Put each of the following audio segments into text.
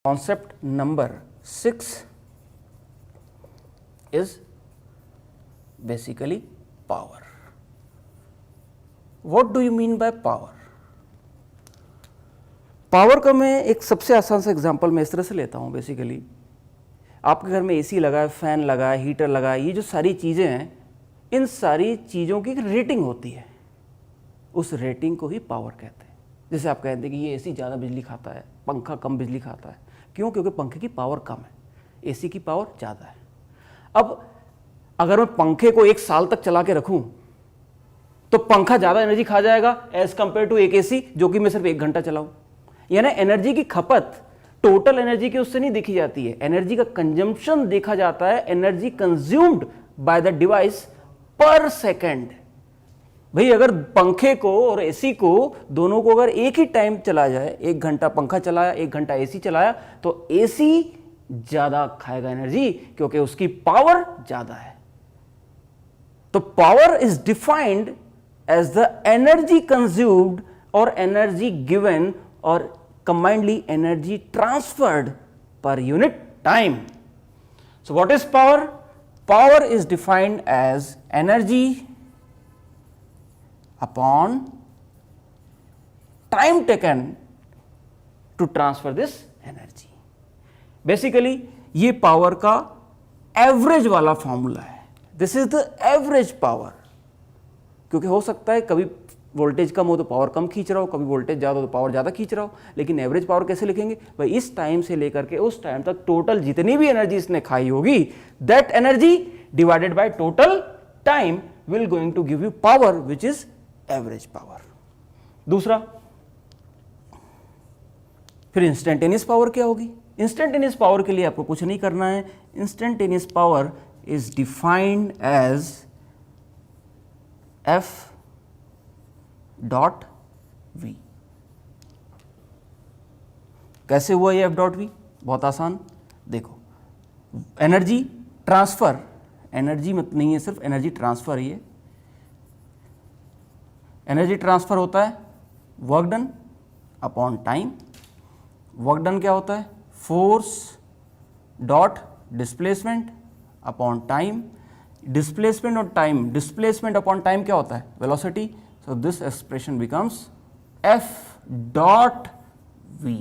Concept number 6 is basically power. What do you mean by power? Power का मैं एक सबसे आसान सा एग्जांपल मैं इस तरह से लेता हूँ. बेसिकली आपके घर में एसी लगा है, फैन लगा है, हीटर लगा है, ये जो सारी चीज़ें हैं, इन सारी चीज़ों की एक रेटिंग होती है. उस रेटिंग को ही पावर कहते हैं. जैसे आप कहते हैं कि ये एसी ज़्यादा बिजली खाता है, पंखा कम बिजली खाता है. क्यों? क्योंकि पंखे की पावर कम है, एसी की पावर ज़्यादा है. अब अगर मैं पंखे को 1 साल तक चला के रखूं तो पंखा ज़्यादा एनर्जी खा जाएगा एज कंपेयर टू एक एसी जो कि मैं सिर्फ 1 घंटा चलाऊं. यानी एनर्जी की खपत टोटल एनर्जी की उससे नहीं देखी जाती है, एनर्जी का कंजम्पशन देखा जाता है, energy consumed by the device पर सेकेंड. भाई अगर पंखे को और एसी को दोनों को अगर एक ही टाइम चला जाए, 1 घंटा पंखा चलाया, 1 घंटा एसी चलाया, तो एसी ज्यादा खाएगा एनर्जी क्योंकि उसकी पावर ज्यादा है. तो power is defined as the energy consumed और एनर्जी गिवन और combinedly energy transferred per unit time. So what is power? Power is defined as energy upon time taken to transfer this energy. Basically ये power का average वाला formula है. This is the average power. क्योंकि हो सकता है कभी voltage कम हो तो पावर कम खींच रहा हो, कभी वोल्टेज ज़्यादा हो तो पावर ज़्यादा खींच रहा हो, लेकिन एवरेज पावर कैसे लिखेंगे भाई? इस टाइम से लेकर के उस टाइम तक टोटल जितनी भी एनर्जी इसने खाई होगी, that energy divided by total time will going to give you power which is average power. दूसरा, फिर इंस्टेंटेनियस पावर क्या होगी? इंस्टेंटेनियस पावर के लिए आपको कुछ नहीं करना है. Instantaneous power is defined as F dot v. कैसे हुआ ये एफ डॉट वी? बहुत आसान. देखो, एनर्जी ट्रांसफर, एनर्जी मत नहीं है, सिर्फ एनर्जी ट्रांसफर ही है. एनर्जी ट्रांसफर होता है work done upon time. Work done क्या होता है? Force dot displacement upon time. Displacement और टाइम, डिस्प्लेसमेंट अपॉन टाइम क्या होता है? Velocity. So this expression becomes F dot v.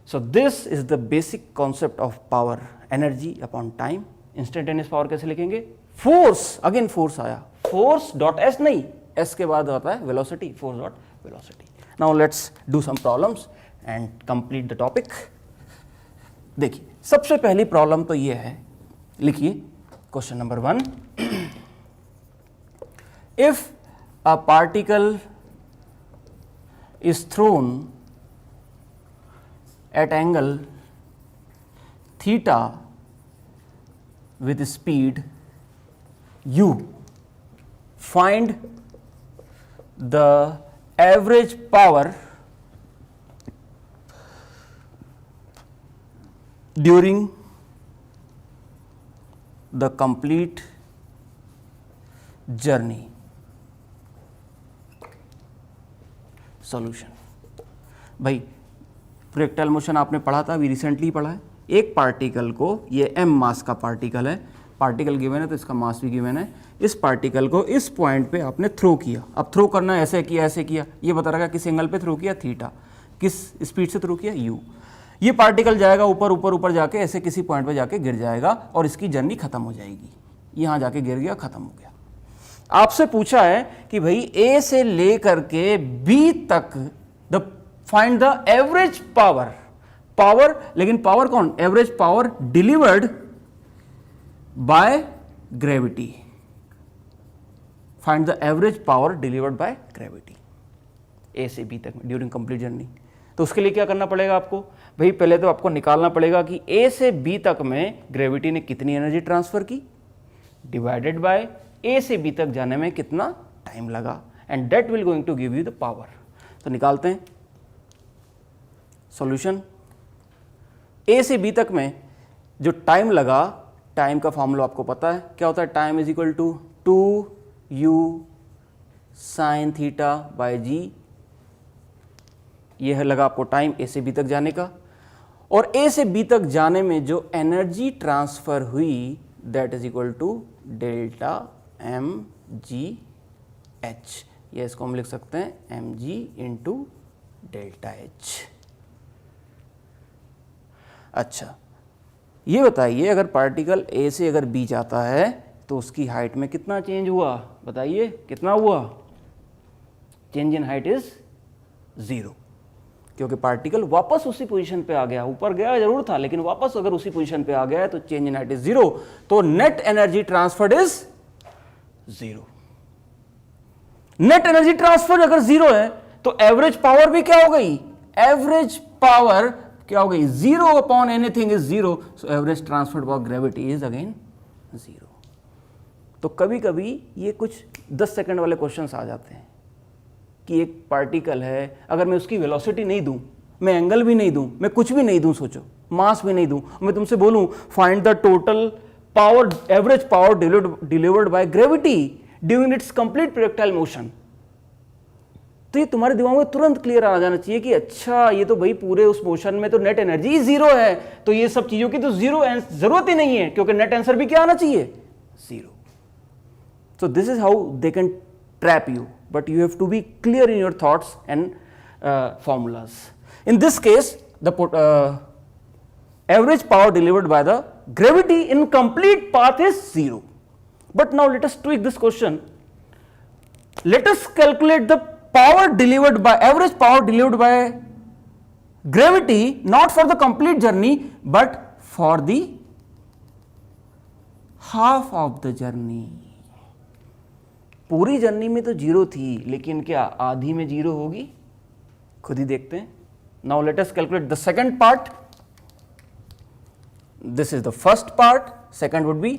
So this is the basic concept of power, energy upon time. Instantaneous power कैसे लिखेंगे? Force, again force आया, force dot S नहीं, S के बाद आता है velocity, force dot velocity. Now let's do some problems and complete the topic. देखिए, सबसे पहली प्रॉब्लम तो ये है, लिखिए question number 1. If a particle is thrown at angle theta with speed u, find the average power during the complete journey. Solution. भाई projectile motion आपने पढ़ा था, अभी रिसेंटली पढ़ा है. एक पार्टिकल को, ये m मास का पार्टिकल है, पार्टिकल गिवन है तो इसका मास भी गिवन है. इस पार्टिकल को इस पॉइंट पे आपने थ्रो किया. अब थ्रो करना है, ऐसे किया, ऐसे किया, ये बता रहा है किस एंगल पे थ्रो किया? थीटा. किस स्पीड से थ्रो किया? u. ये पार्टिकल जाएगा ऊपर ऊपर ऊपर जाके ऐसे किसी पॉइंट पे जाके गिर जाएगा और इसकी जर्नी खत्म हो जाएगी. यहाँ जाके गिर गया, खत्म हो गया. आपसे पूछा है कि भाई a से लेकर के b तक the find the average power. Power, लेकिन पावर कौन? Average power delivered by gravity. Find the average power delivered by gravity A से बी तक ड्यूरिंग कंप्लीट जर्नी. तो उसके लिए क्या करना पड़ेगा आपको? भाई पहले तो आपको निकालना पड़ेगा कि ए से बी तक में ग्रेविटी ने कितनी एनर्जी ट्रांसफर की, डिवाइडेड बाय ए से बी तक जाने में कितना टाइम लगा, and that will going to give you the power. तो निकालते हैं सॉल्यूशन. ए से बी तक में जो टाइम लगा, टाइम का फॉर्मूला आपको पता है क्या होता है? Time is equal to 2u sine theta by g. ये है लगा आपको टाइम ए से बी तक जाने का, और ए से बी तक जाने में जो एनर्जी ट्रांसफर हुई that is equal to delta m g h, या इसको हम लिख सकते हैं m g into delta h. अच्छा, ये बताइए अगर पार्टिकल ए से अगर बी जाता है तो उसकी हाइट में कितना चेंज हुआ, बताइए कितना हुआ? चेंज इन हाइट इज 0, क्योंकि पार्टिकल वापस उसी पोजीशन पे आ गया, ऊपर गया जरूर था लेकिन वापस अगर उसी पोजीशन पे आ गया है तो चेंज इन हाइट इज 0, तो net energy transferred is 0। Net energy transfer अगर 0 है तो एवरेज पावर भी क्या हो गई? एवरेज पावर क्या हो गई? 0 upon anything is 0, so average transferred power gravity is again 0। तो कभी कभी ये कुछ 10 सेकंड वाले क्वेश्चंस आ जाते हैं कि एक पार्टिकल है, अगर मैं उसकी वेलोसिटी नहीं दूं, मैं एंगल भी नहीं दूं, मैं कुछ भी नहीं दूं, सोचो मास भी नहीं दूं, मैं तुमसे बोलूं find the total power, average power delivered by gravity during its complete projectile motion, तो ये तुम्हारे दिमाग में तुरंत क्लियर आ जाना चाहिए कि अच्छा ये तो भाई पूरे उस मोशन में तो नेट एनर्जी 0 है, तो ये सब चीजों की तो 0 जरूरत ही नहीं है, क्योंकि नेट आंसर भी क्या आना चाहिए? 0। So this is how they can trap you, but you have to be clear in your thoughts and formulas. In this case, the average power delivered by the gravity in complete path is 0. But now let us tweak this question. Let us calculate the power delivered by, average power delivered by gravity, not for the complete journey but for the half of the journey. पूरी journey में तो 0 थी, लेकिन क्या आधी में 0 होगी? खुद ही देखते हैं। Now let us calculate the second part. This is the first part, second would be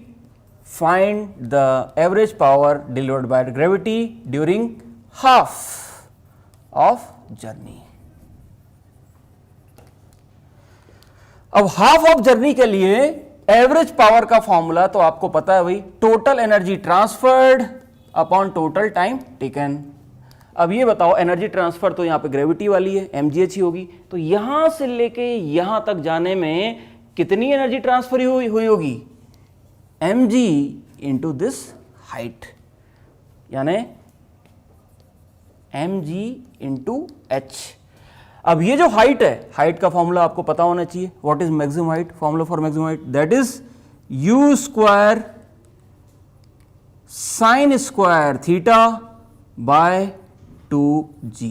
find the average power delivered by gravity during half of journey. अब हाफ ऑफ जर्नी के लिए एवरेज पावर का formula तो आपको पता है भाई, total energy transferred upon total time taken. अब ये बताओ, एनर्जी ट्रांसफर तो यहाँ पे ग्रेविटी वाली है, mgh ही होगी, तो यहां से लेके यहां तक जाने में कितनी एनर्जी ट्रांसफर हुई होगी? mg इंटू दिस हाइट, यानी mg इंटू h। अब ये जो हाइट है, हाइट का फॉर्मूला आपको पता होना चाहिए। What is maximum height? Formula for maximum height that is u square sine square theta by 2g।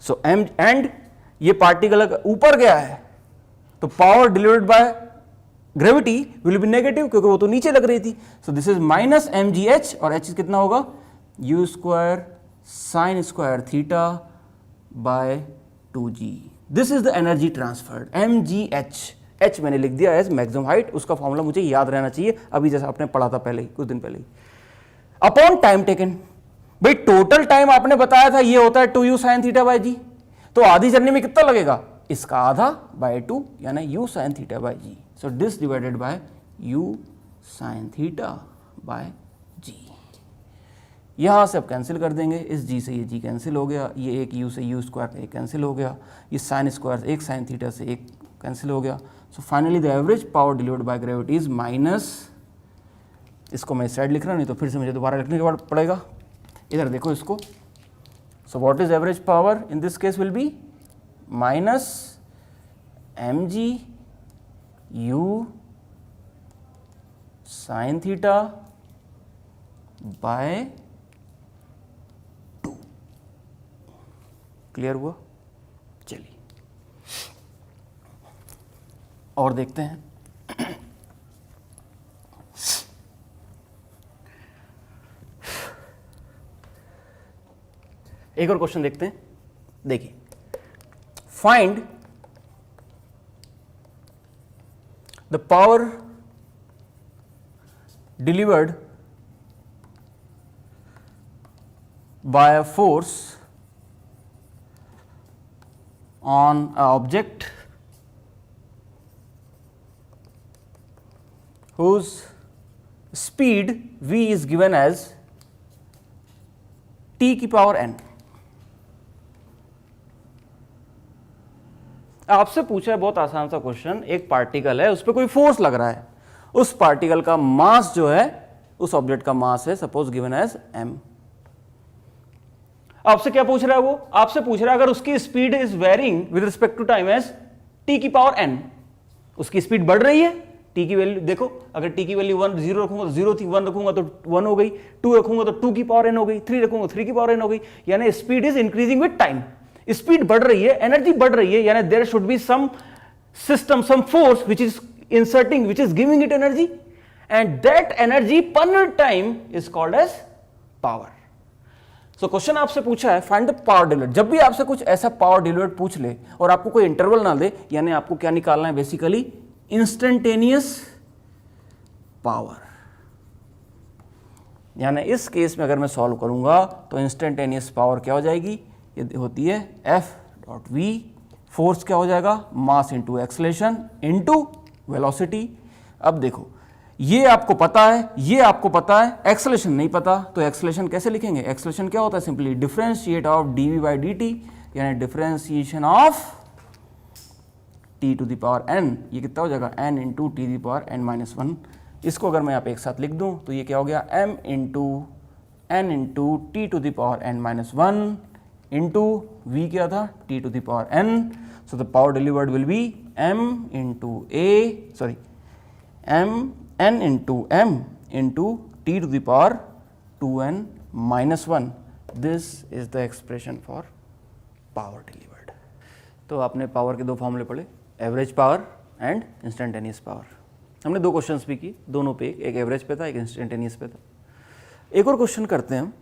So and ये पार्टिकल ऊपर गया है तो power delivered by gravity will be negative, क्योंकि वो तो नीचे लग रही थी। सो दिस इज माइनस mgh, और h कितना होगा? u square sine square theta by 2g। This is the energy transferred, mgh। h मैंने लिख दिया एज मैक्सिमम हाइट, उसका फॉर्मूला मुझे याद रहना चाहिए, अभी जैसा आपने पढ़ा था पहले ही, कुछ दिन पहले ही। अपॉन टाइम टेकन, भाई टोटल टाइम आपने बताया था ये होता है 2u साइन थीटा बाय जी, तो आधी जर्नी में कितना लगेगा? इसका आधा बाय 2, यानी u sine theta by g. So this divided by u sine theta by g. यहां से अब कैंसिल कर देंगे, इस g से ये g कैंसिल हो गया, ये एक u से u स्क्वायर का एक कैंसिल हो गया, ये साइन स्क्वायर से एक साइन थीटा से एक कैंसिल हो गया। So finally the average power delivered by gravity is minus, इसको मैं साइड लिख रहा हूँ, नहीं तो फिर से मुझे दोबारा लिखने के बाद पड़ेगा। इधर देखो इसको। सो what is average power in this case will be minus mg u sine theta bye 2। Clear हुआ? चलिए और देखते हैं। एक और क्वेश्चन देखते हैं। देखिए, find the power delivered bye a force on a object whose speed v is given as t की पावर n। आपसे पूछा है बहुत आसान सा क्वेश्चन, एक पार्टिकल है, उस पर कोई फोर्स लग रहा है, उस पार्टिकल का मास जो है, उस ऑब्जेक्ट का मास है सपोज गिवन एज m। आपसे क्या पूछ रहा है वो? आपसे पूछ रहा है अगर उसकी speed is varying with respect to time as t की पावर n, उसकी स्पीड बढ़ रही है, t की वैल्यू देखो, अगर t की वैल्यू 1 0 रखूंगा तो 0 थी, 1 रखूंगा तो 1 हो गई, 2 रखूंगा तो 2 की पावर n हो गई, 3 रखूंगा 3 की पावर n हो गई, यानी speed is increasing with time, speed बढ़ रही है, एनर्जी बढ़ रही है, यानी there should be some system, some force which is inserting, which is giving it energy, and that energy पर time is called as power. So question आपसे पूछा है फाइंड द पावर डिलीवर्ड। जब भी आपसे कुछ ऐसा पावर डिलीवर्ड पूछ ले और आपको कोई इंटरवल ना दे, यानी आपको क्या निकालना है बेसिकली, इंस्टेंटेनियस पावर। यानी इस केस में अगर मैं सॉल्व करूंगा तो इंस्टेंटेनियस पावर क्या हो जाएगी, ये होती है F.v, फोर्स क्या हो जाएगा, mass into acceleration into velocity. अब देखो ये आपको पता है, ये आपको पता है, एक्सलेशन नहीं पता, तो एक्सलेशन कैसे लिखेंगे? एक्सलेशन क्या होता है, simply differentiate of dv by dt, यानी differentiation of t to the power n, ये कितना हो जाएगा n into t the power n minus 1। इसको अगर मैं यहाँ पे एक साथ लिख दूं तो ये क्या हो गया, m into n into t to the power n minus 1 into v क्या था, t to the power n। So the power delivered will be m into n into m into t to the power 2n minus 1। This is the expression for power delivered. तो आपने power के दो फॉर्मूले पढ़े, average power and instantaneous power. हमने दो questions भी किए, दोनों पे एक एवरेज पे था, एक इंस्टेंटेनियस पे था। एक और क्वेश्चन करते हैं हम,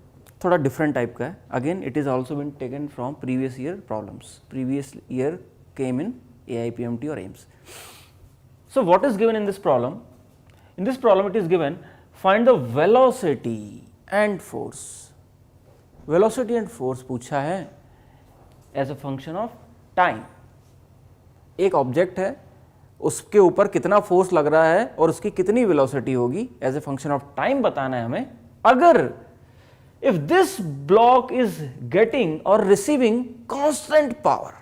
थोड़ा डिफरेंट टाइप का है। Again it is also been taken from previous year problems, previous year came in AIPMT और AIIMS. So what is given in this problem? In this problem it is given find the velocity and force. Velocity and force पूछा है as a function of time. एक object है, उसके ऊपर कितना force लग रहा है और उसकी कितनी वेलोसिटी होगी as a function of time बताना है हमें। अगर if this block is getting और receiving constant power,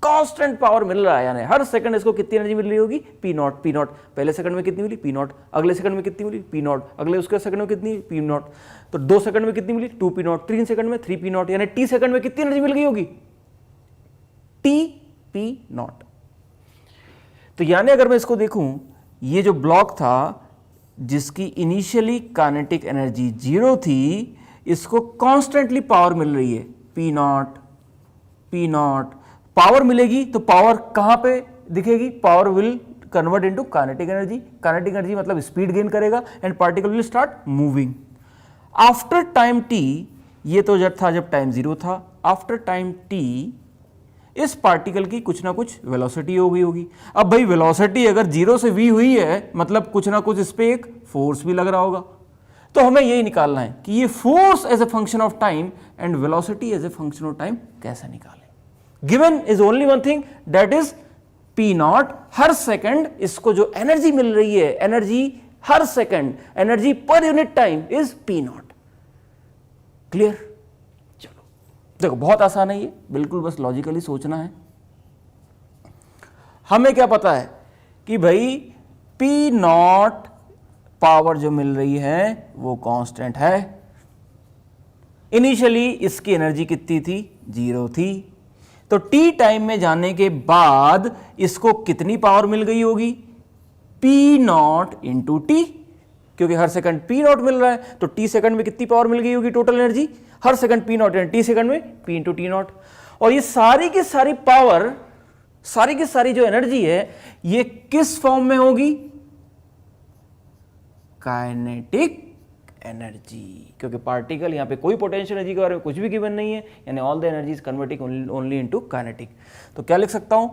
constant power मिल रहा है, यानी हर सेकंड इसको कितनी एनर्जी मिल रही होगी, पी नॉट। पी नॉट पहले सेकंड में कितनी मिली, पी नॉट, अगले सेकंड में कितनी मिली, पी नॉट, अगले उसके सेकंड में कितनी, पी नॉट, तो 2 सेकंड में कितनी मिली, 2 पी नॉट, 3 सेकंड में 3 पी नॉट, यानी टी सेकंड में कितनी एनर्जी मिल गई होगी, टी पी नॉट। तो यानी अगर मैं इसको देखूं, ये जो ब्लॉक था जिसकी इनिशियली काइनेटिक एनर्जी 0 थी, इसको कॉन्स्टेंटली पावर मिल रही है, P not, P not. Power मिलेगी तो पावर कहां पे दिखेगी, power will convert into kinetic energy. Kinetic energy मतलब स्पीड गेन करेगा and particle will start moving after time T. ये तो जब था जब टाइम 0 था, आफ्टर टाइम टी इस पार्टिकल की कुछ ना कुछ वेलोसिटी हो गई होगी। अब भाई वेलोसिटी अगर 0 से v हुई है मतलब कुछ ना कुछ इस पे एक फोर्स भी लग रहा होगा। तो हमें यही निकालना है कि ये force as a function of time and velocity as a function of time कैसे निकालें। Given is only one thing, that is P naught. हर सेकंड इसको जो एनर्जी मिल रही है, एनर्जी हर सेकंड, एनर्जी पर unit time is P naught. Clear? चलो देखो बहुत आसान है ये, बिल्कुल बस लॉजिकली सोचना है। हमें क्या पता है कि भाई पी नॉट पावर जो मिल रही है वो कांस्टेंट है। इनिशियली इसकी एनर्जी कितनी थी, 0 थी। तो टी टाइम में जाने के बाद इसको कितनी पावर मिल गई होगी, पी नॉट इंटू टी, क्योंकि हर सेकंड पी नॉट मिल रहा है। तो टी सेकंड में कितनी पावर मिल गई होगी टोटल एनर्जी, हर second P not, T second में पी इंटू टी नॉट। और ये सारी की सारी पावर, सारी की सारी जो एनर्जी है ये किस फॉर्म में होगी, काइनेटिक एनर्जी, क्योंकि पार्टिकल यहां पे कोई पोटेंशियल एनर्जी के बारे में कुछ भी गिवन नहीं है, यानी all the energy is converting only into kinetic. तो क्या लिख सकता हूं,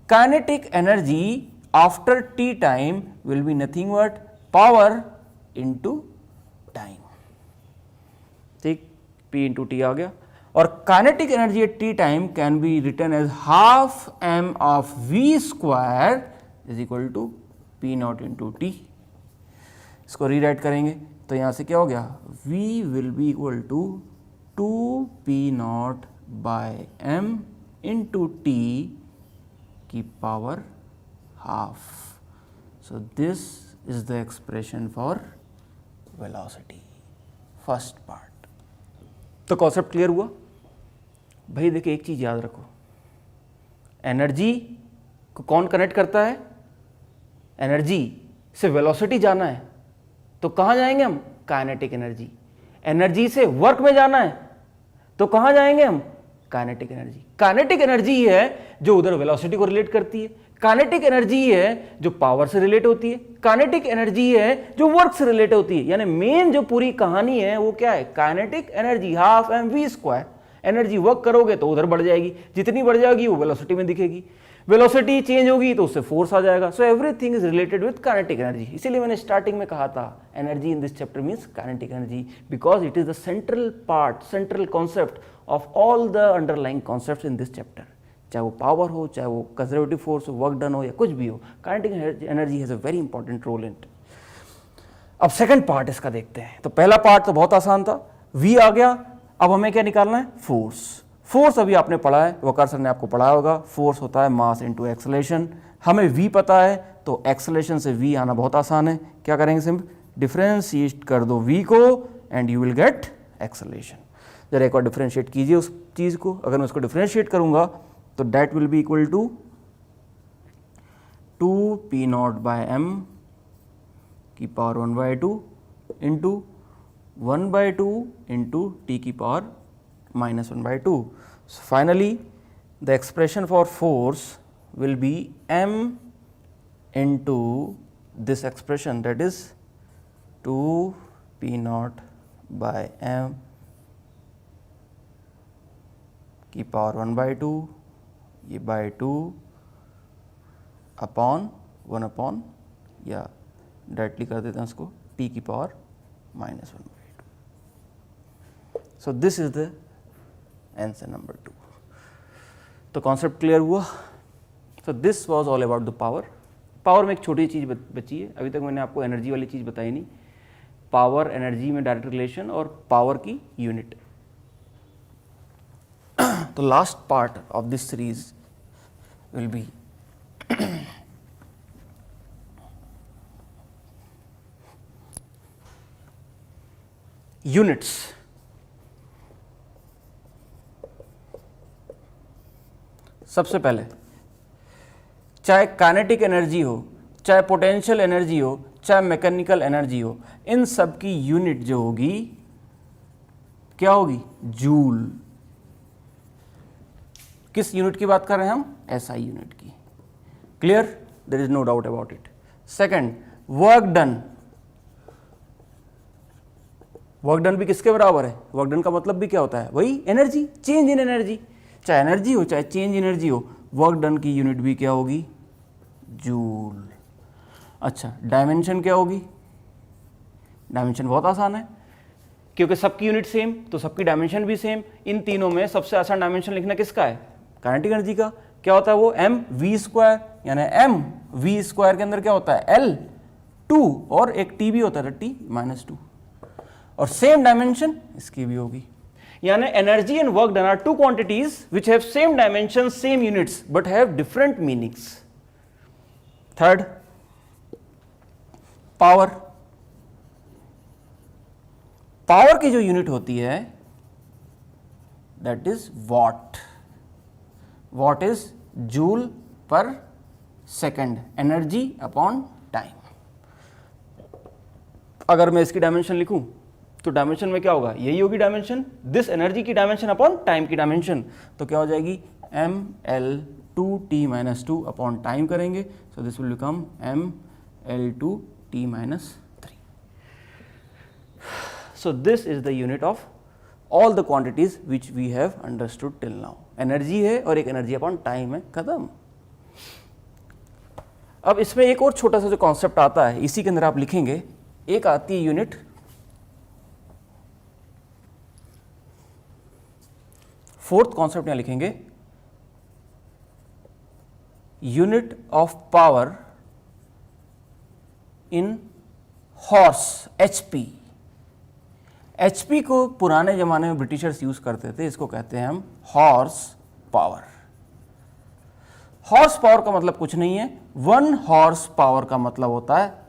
kinetic energy after t time will be nothing but power into time. ठीक, पी इंटू टी आ गया। और kinetic energy at t time can be written as half m of v square is equal to P naught into t. इसको rewrite करेंगे तो यहाँ से क्या हो गया, v will be equal to 2 P nought by m into T की power half. So this is the expression for velocity, first part. तो कॉन्सेप्ट क्लियर हुआ भाई. देखिए एक चीज याद रखो, एनर्जी को कौन कनेक्ट करता है? एनर्जी से वेलोसिटी जाना है तो कहाँ जाएंगे हम? Kinetic energy. एनर्जी से वर्क में जाना है तो कहाँ जाएंगे हम? Kinetic energy. काइनेटिक एनर्जी ही है जो उधर वेलोसिटी को रिलेट करती है. काइनेटिक एनर्जी ही है जो पावर से रिलेट होती है. काइनेटिक एनर्जी है जो वर्क से रिलेट होती है. यानी मेन जो पूरी कहानी है वो क्या है? Kinetic energy, half mv². Energy work करोगे तो उधर बढ़ जाएगी, जितनी बढ़ जाएगी वो वेलोसिटी में दिखेगी. वेलोसिटी चेंज होगी तो उससे फोर्स आ जाएगा. So everything is related with kinetic energy. इसीलिए मैंने स्टार्टिंग में कहा था energy in this chapter means kinetic energy, because it is the central part, central concept of all the underlying concepts in this chapter. चाहे वो power हो, चाहे वो कंजर्वेटिव फोर्स हो, वर्क डन हो, या कुछ भी हो, kinetic energy has a very important role in it. अब सेकंड पार्ट इसका देखते हैं. तो पहला पार्ट तो बहुत आसान था, वी आ गया. अब हमें क्या निकालना है? फोर्स. फोर्स अभी आपने पढ़ा है, वकार सर ने आपको पढ़ाया होगा. फोर्स होता है मास इनटू एक्सेलरेशन. हमें वी पता है तो एक्सेलरेशन से वी आना बहुत आसान है. क्या करेंगे? सिंपल डिफरेंशिएट कर दो वी को and you will get acceleration. जरा एक बार डिफरेंशिएट कीजिए उस चीज को. अगर मैं उसको डिफरेंशिएट करूंगा तो that will be equal to 2p0/m की पावर 1/2 इंटू 1/2 इंटू टी की power -1/2. So finally the expression for force will be m into this expression, that is 2p0/m की पावर 1/2 ये बाय 2 अपॉन 1 या डायरेक्टली कर देते हैं उसको t की power -1/2. So this is the answer number 2. तो कॉन्सेप्ट क्लियर हुआ. So this was all about the power. Power में एक छोटी चीज बची है. अभी तक मैंने आपको एनर्जी वाली चीज बताई नहीं. पावर एनर्जी में डायरेक्ट रिलेशन और पावर की यूनिट. तो last part of this series will be units. सबसे पहले चाहे काइनेटिक एनर्जी हो, चाहे पोटेंशियल एनर्जी हो, चाहे मैकेनिकल एनर्जी हो, इन सब की यूनिट जो होगी क्या होगी? जूल. किस यूनिट की बात कर रहे हैं हम? एसआई यूनिट की. Clear? There is no doubt about it. Second, work done. Work done भी किसके बराबर है? वर्क डन का मतलब भी क्या होता है? वही एनर्जी, चेंज इन एनर्जी. चाहे एनर्जी हो चाहे चेंज एनर्जी हो, वर्क डन की यूनिट भी क्या होगी? जूल. अच्छा, डायमेंशन क्या होगी? डायमेंशन बहुत आसान है, क्योंकि सबकी यूनिट सेम तो सबकी डायमेंशन भी सेम. इन तीनों में सबसे आसान डायमेंशन लिखना किसका है? काइनेटिक एनर्जी का. क्या होता है वो? mv². यानी mv² के अंदर क्या होता है? L2 और एक t भी होता है, t-2. और सेम डायमेंशन इसकी भी होगी. यानी energy and work done are two quantities which have same dimension, same units, but have different meanings. Third, power. Power की जो यूनिट होती है that is watt. Watt is joule per second. Energy upon time. अगर मैं इसकी dimension लिखूं तो dimension में क्या होगा? यही होगी डायमेंशन, दिस एनर्जी की डायमेंशन अपॉन टाइम की डायमेंशन. तो क्या हो जाएगी? mL2t-2 अपॉन टाइम करेंगे. So this will become mL2t-3. So this is the unit of all the quantities which we have understood till now. Energy है और एक एनर्जी अपॉन टाइम है, खत्म. अब इसमें एक और छोटा सा जो कॉन्सेप्ट आता है, इसी के अंदर आप लिखेंगे. एक आती है यूनिट फोर्थ कॉन्सेप्ट यहां लिखेंगे, unit of power in horse, HP. HP को पुराने जमाने में ब्रिटिशर्स यूज करते थे, इसको कहते हैं हम हॉर्स पावर. हॉर्स पावर का मतलब कुछ नहीं है, 1 हॉर्स पावर का मतलब होता है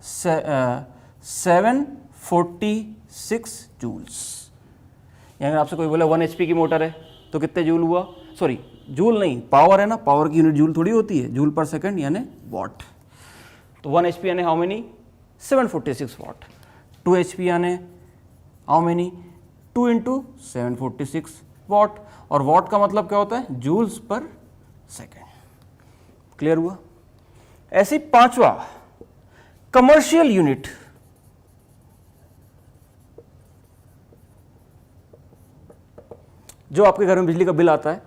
746 जूल्स। यानी आपसे कोई बोले 1 HP की मोटर है तो कितने जूल हुआ, सॉरी जूल नहीं, पावर है ना, पावर की यूनिट जूल थोड़ी होती है, जूल पर सेकंड यानी वॉट। तो 1 HP यानी हाउ मेनी, 746 वॉट। 2 HP यानी हाउ मेनी, 2 इंटू 746 वॉट। और वॉट का मतलब क्या होता है, जूल्स पर सेकेंड। क्लियर हुआ। ऐसे पांचवा, कमर्शियल यूनिट। जो आपके घर में बिजली का बिल आता है,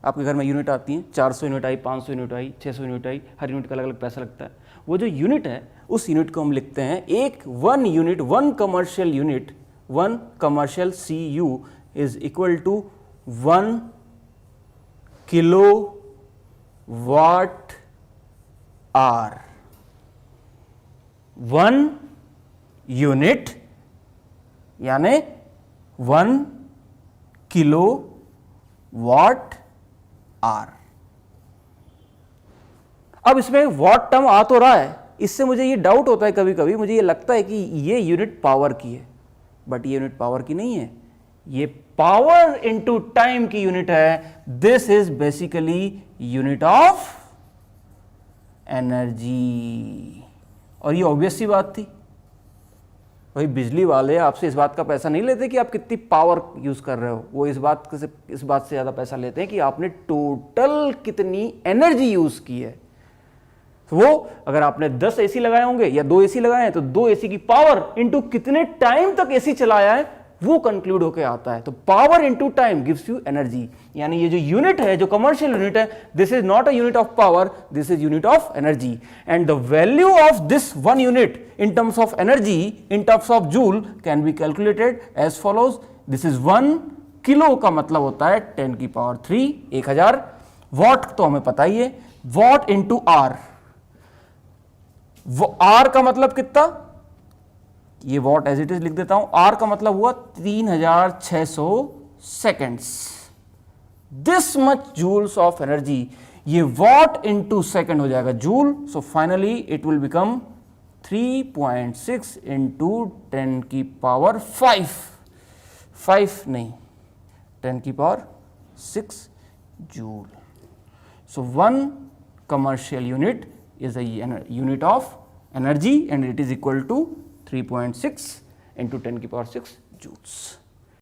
आपके घर में यूनिट आती हैं, 400 यूनिट आई, 500 यूनिट आई, 600 यूनिट आई, हर यूनिट का अलग अलग पैसा लगता है। वो जो यूनिट है उस यूनिट को हम लिखते हैं एक 1 unit, 1 commercial unit, 1 commercial CU is equal to 1 kilowatt hour. 1 unit यानी 1 किलो वाट आर। अब इसमें वॉट टर्म आ तो रहा है, इससे मुझे ये डाउट होता है कभी कभी, मुझे ये लगता है कि ये यूनिट पावर की है, बट ये यूनिट पावर की नहीं है, ये पावर इनटू टाइम की यूनिट है। This is basically unit of energy. और ये ऑब्वियस सी बात थी, भाई बिजली वाले आपसे इस बात का पैसा नहीं लेते कि आप कितनी पावर यूज कर रहे हो, वो इस बात से ज्यादा पैसा लेते हैं कि आपने टोटल कितनी एनर्जी यूज की है। तो वो अगर आपने 10 AC लगाए होंगे या 2 AC लगाए हैं तो 2 AC की पावर इंटू कितने टाइम तक AC चलाया है वो कंक्लूड होकर आता है। तो power into time gives you energy. यानी ये जो यूनिट है, जो कमर्शियल यूनिट है, this is not a unit of power, this is unit of energy. And the value of this 1 unit in terms of energy, in terms of joule, can be calculated as follows. This is 1 kilo का मतलब होता है 10 की power 3, 1000। What तो हमें पता ही है, what into are. वो आर का मतलब कितना, ये वॉट एज इट इज लिख देता हूं, आर का मतलब हुआ 3600 seconds. This much joules of energy, ये वॉट इंटू सेकेंड हो जाएगा joule. So finally it will become 3.6 into 10 की पावर 5 नहीं, 10 की power 6 joule. So 1 commercial unit is a unit of energy and it is equal to 3.6 into 10 की power 6 joules.